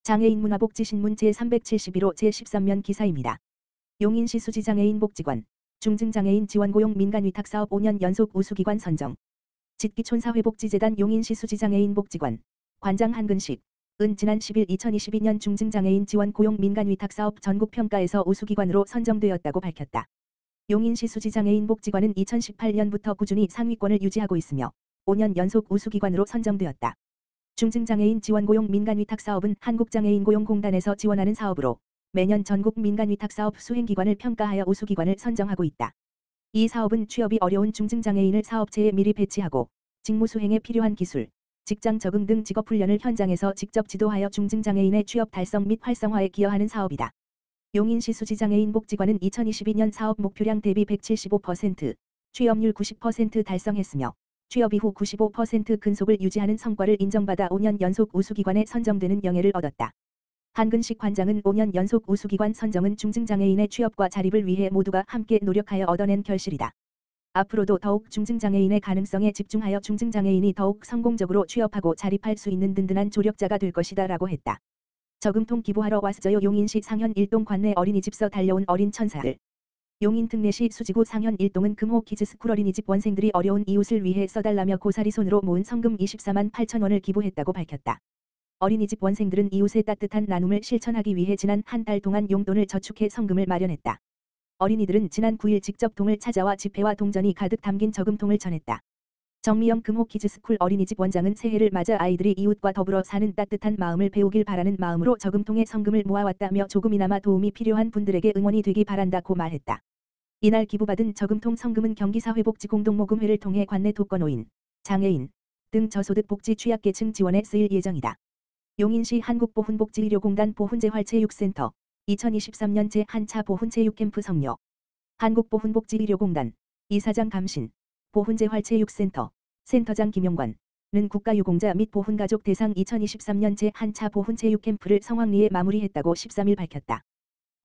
장애인 문화복지신문 제371호 제13면 기사입니다. 용인시 수지장애인 복지관, 중증장애인 지원고용 민간위탁사업 5년 연속 우수기관 선정. 짓기촌사회복지재단 용인시 수지장애인 복지관, 관장 한근식, 은 지난 10일 2022년 중증장애인 지원고용 민간위탁사업 전국평가에서 우수기관으로 선정되었다고 밝혔다. 용인시 수지장애인 복지관은 2018년부터 꾸준히 상위권을 유지하고 있으며 5년 연속 우수기관으로 선정되었다. 중증장애인 지원고용 민간위탁사업은 한국장애인고용공단에서 지원하는 사업으로 매년 전국 민간위탁사업 수행기관을 평가하여 우수기관을 선정하고 있다. 이 사업은 취업이 어려운 중증장애인을 사업체에 미리 배치하고 직무 수행에 필요한 기술, 직장 적응 등 직업훈련을 현장에서 직접 지도하여 중증장애인의 취업 달성 및 활성화에 기여하는 사업이다. 용인시 수지장애인 복지관은 2022년 사업 목표량 대비 175%, 취업률 90% 달성했으며 취업 이후 95% 근속을 유지하는 성과를 인정받아 5년 연속 우수기관에 선정되는 영예를 얻었다. 한근식 관장은 5년 연속 우수기관 선정은 중증장애인의 취업과 자립을 위해 모두가 함께 노력하여 얻어낸 결실이다. 앞으로도 더욱 중증장애인의 가능성에 집중하여 중증장애인이 더욱 성공적으로 취업하고 자립할 수 있는 든든한 조력자가 될 것이다 라고 했다. 저금통 기부하러 왔어요. 용인시 상현 1동 관내 어린이집서 달려온 어린 천사들. 용인 특례시 수지구 상현 1동은 금호 키즈스쿨 어린이집 원생들이 어려운 이웃을 위해 써달라며 고사리 손으로 모은 성금 24만 8천 원을 기부했다고 밝혔다. 어린이집 원생들은 이웃의 따뜻한 나눔을 실천하기 위해 지난 한 달 동안 용돈을 저축해 성금을 마련했다. 어린이들은 지난 9일 직접 동을 찾아와 지폐와 동전이 가득 담긴 저금통을 전했다. 정미영 금호 키즈스쿨 어린이집 원장은 새해를 맞아 아이들이 이웃과 더불어 사는 따뜻한 마음을 배우길 바라는 마음으로 저금통에 성금을 모아왔다며 조금이나마 도움이 필요한 분들에게 응원이 되기 바란다고 말했다. 이날 기부받은 저금통 성금은 경기사회복지공동모금회를 통해 관내 독거노인, 장애인 등 저소득 복지 취약계층 지원에 쓰일 예정이다. 용인시 한국보훈복지의료공단 보훈재활체육센터 2023년 제1차 보훈체육캠프 성료. 한국보훈복지의료공단 이사장 감신, 보훈재활체육센터 센터장 김용관은 국가유공자 및 보훈가족 대상 2023년 제1차 보훈체육캠프를 성황리에 마무리했다고 13일 밝혔다.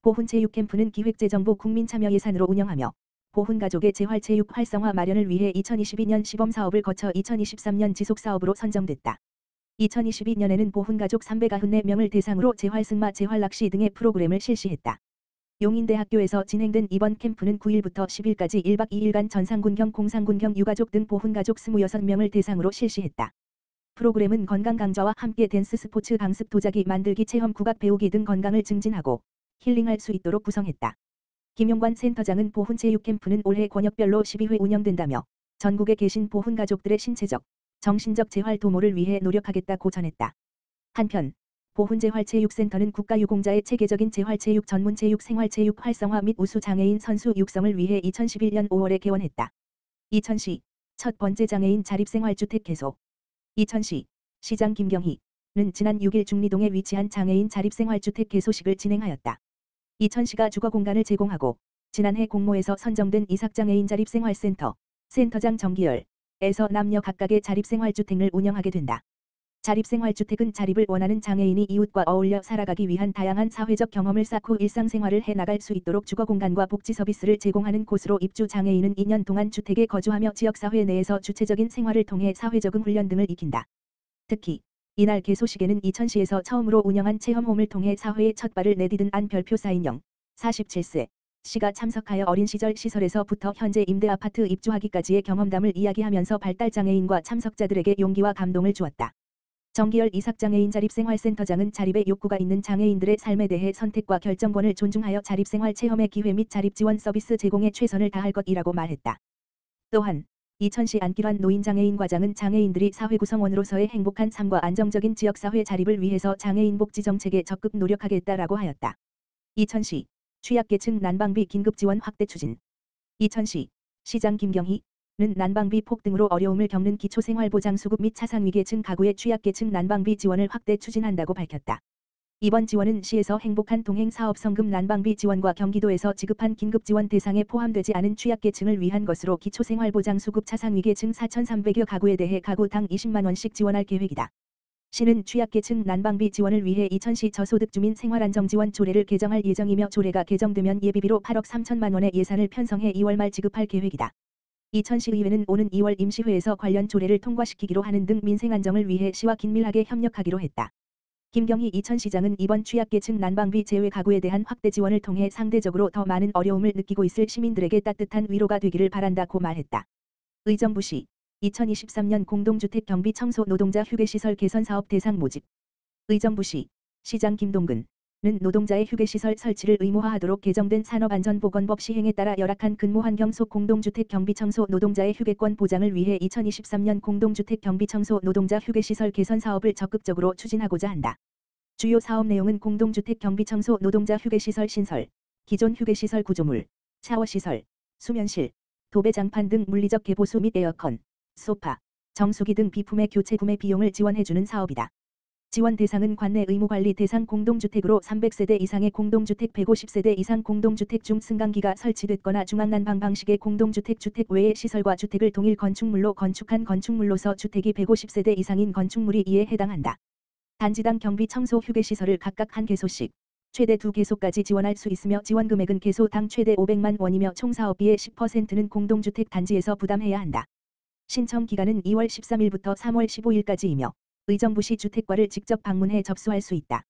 보훈체육캠프는 기획재정부 국민참여 예산으로 운영하며 보훈가족의 재활체육 활성화 마련을 위해 2022년 시범사업을 거쳐 2023년 지속사업으로 선정됐다. 2022년에는 보훈가족 394명을 대상으로 재활승마 재활낚시 등의 프로그램을 실시했다. 용인대학교에서 진행된 이번 캠프는 9일부터 10일까지 1박 2일간 전상군경 공상군경 유가족 등 보훈가족 26명을 대상으로 실시했다. 프로그램은 건강 강좌와 함께 댄스 스포츠 강습 도자기 만들기 체험 국악 배우기 등 건강을 증진하고 힐링할 수 있도록 구성했다. 김용관 센터장은 보훈체육 캠프는 올해 권역별로 12회 운영된다며 전국에 계신 보훈가족들의 신체적, 정신적 재활 도모를 위해 노력하겠다고 전했다. 한편 보훈재활체육센터는 국가유공자의 체계적인 재활체육 전문체육 생활체육 활성화 및 우수 장애인 선수 육성을 위해 2011년 5월에 개원했다. 이천시 첫 번째 장애인 자립생활주택 개소. 이천시 시장 김경희는 지난 6일 중리동에 위치한 장애인 자립생활주택 개소식을 진행하였다. 이천시가 주거공간을 제공하고 지난해 공모에서 선정된 이삭장애인 자립생활센터 센터장 정기열에서 남녀 각각의 자립생활주택을 운영하게 된다. 자립생활주택은 자립을 원하는 장애인이 이웃과 어울려 살아가기 위한 다양한 사회적 경험을 쌓고 일상생활을 해나갈 수 있도록 주거공간과 복지 서비스를 제공하는 곳으로 입주 장애인은 2년 동안 주택에 거주하며 지역사회 내에서 주체적인 생활을 통해 사회적응 훈련 등을 익힌다. 특히 이날 개소식에는 이천시에서 처음으로 운영한 체험홈을 통해 사회에 첫 발을 내디딘 안 별표 사인영 47세 씨가 참석하여 어린 시절 시설에서부터 현재 임대아파트 입주하기까지의 경험담을 이야기하면서 발달장애인과 참석자들에게 용기와 감동을 주었다. 정기열 이삭장애인 자립생활센터장은 자립의 욕구가 있는 장애인들의 삶에 대해 선택과 결정권을 존중하여 자립생활 체험의 기회 및 자립지원 서비스 제공에 최선을 다할 것이라고 말했다. 또한 이천시 안길환 노인장애인 과장은 장애인들이 사회 구성원으로서의 행복한 삶과 안정적인 지역사회 자립을 위해서 장애인 복지 정책에 적극 노력하겠다라고 하였다. 이천시 취약계층 난방비 긴급지원 확대 추진. 이천시 시장 김경희는 난방비 폭 등으로 어려움을 겪는 기초생활보장수급 및 차상위계층 가구의 취약계층 난방비 지원을 확대 추진한다고 밝혔다. 이번 지원은 시에서 행복한 동행 사업 성금 난방비 지원과 경기도에서 지급한 긴급지원 대상에 포함되지 않은 취약계층을 위한 것으로 기초생활보장수급 차상위계층 4,300여 가구에 대해 가구당 20만 원씩 지원할 계획이다. 시는 취약계층 난방비 지원을 위해 이천시 저소득주민 생활안정지원 조례를 개정할 예정이며 조례가 개정되면 예비비로 8억 3천만 원의 예산을 편성해 2월 말 지급할 계획이다. 이천시의회는 오는 2월 임시회에서 관련 조례를 통과시키기로 하는 등 민생 안정을 위해 시와 긴밀하게 협력하기로 했다. 김경희 이천시장은 이번 취약계층 난방비 제외 가구에 대한 확대 지원을 통해 상대적으로 더 많은 어려움을 느끼고 있을 시민들에게 따뜻한 위로가 되기를 바란다고 말했다. 의정부시 2023년 공동주택 경비 청소 노동자 휴게시설 개선 사업 대상 모집. 의정부시 시장 김동근은 노동자의 휴게시설 설치를 의무화하도록 개정된 산업안전보건법 시행에 따라 열악한 근무환경 속 공동주택 경비 청소 노동자의 휴게권 보장을 위해 2023년 공동주택 경비 청소 노동자 휴게시설 개선 사업을 적극적으로 추진하고자 한다. 주요 사업 내용은 공동주택 경비 청소 노동자 휴게시설 신설, 기존 휴게시설 구조물, 샤워시설, 수면실, 도배장판 등 물리적 개보수 및 에어컨, 소파, 정수기 등 비품의 교체 구매 비용을 지원해주는 사업이다. 지원 대상은 관내 의무관리 대상 공동주택으로 300세대 이상의 공동주택 150세대 이상 공동주택 중 승강기가 설치됐거나 중앙난방 방식의 공동주택 주택 외의 시설과 주택을 동일 건축물로 건축한 건축물로서 주택이 150세대 이상인 건축물이 이에 해당한다. 단지당 경비 청소 휴게시설을 각각 한 개소씩 최대 2개소까지 지원할 수 있으며 지원 금액은 개소당 최대 500만 원이며 총 사업비의 10%는 공동주택 단지에서 부담해야 한다. 신청 기간은 2월 13일부터 3월 15일까지이며 의정부시 주택과를 직접 방문해 접수할 수 있다.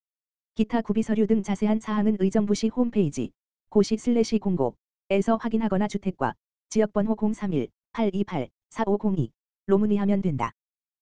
기타 구비 서류 등 자세한 사항은 의정부시 홈페이지 고시/공고에서 확인하거나 주택과 지역번호 031-828-4502로 문의하면 된다.